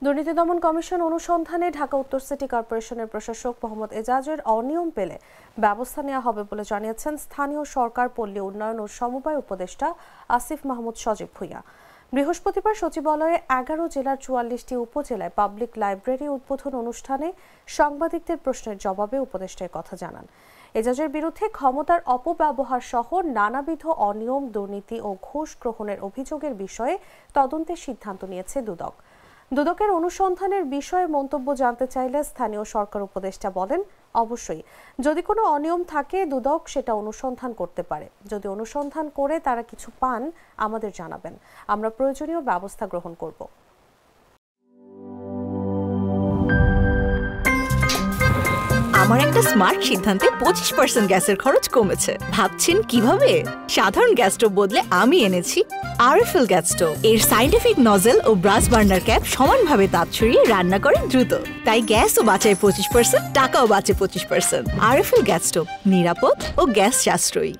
দুর্নীতি দমন কমিশন অনুসন্ধানে ঢাকা উত্তর সিটি কর্পোরেশনের প্রশাসক মোহাম্মদ এজাজের অনিয়ম পেলে ব্যবস্থা নেওয়া হবে বলে জানিয়েছেন স্থানীয় সরকার, পল্লী উন্নয়ন ও সমবায় উপদেষ্টা আসিফ মাহমুদ সজীব ভূঁইয়া। বৃহস্পতিবার সচিবালয়ে ১১ জেলার ৪৪টি উপজেলায় পাবলিক লাইব্রেরি উদ্বোধন অনুষ্ঠানে সাংবাদিকদের প্রশ্নের জবাবে উপদেষ্টা কথা জানান। এজাজের বিরুদ্ধে ক্ষমতার অপব্যবহার সহ নানাবিধ অনিয়ম, দুর্নীতি ও ঘুষ গ্রহণের অভিযোগের বিষয়ে তদন্তের সিদ্ধান্ত নিয়েছে দুদক। দুদকের অনুসন্ধানের বিষয়ে মন্তব্য জানতে চাইলে স্থানীয় সরকার উপদেষ্টা বলেন, অবশ্যই যদি কোনো অনিয়ম থাকে দুদক সেটা অনুসন্ধান করতে পারে। যদি অনুসন্ধান করে তারা কিছু পান আমাদের জানাবেন, আমরা প্রয়োজনীয় ব্যবস্থা গ্রহণ করব। আমার একটা স্মার্ট সিদ্ধান্তে 25% গ্যাসের খরচ কমেছে। ভাবছেন কিভাবে? সাধারণ গ্যাস স্টোভ বদলে আমি এনেছি আরএফএল গ্যাস স্টোভ। এর সাইন্টিফিক নজল ও ব্রাস বার্নার ক্যাপ সমানভাবে তাপ ছড়িয়ে রান্না করে দ্রুত, তাই গ্যাসও বাঁচায় 25%, টাকাও বাঁচে 25%। আরএফএল গ্যাস স্টোভ নিরাপদ ও গ্যাস সাশ্রয়ী।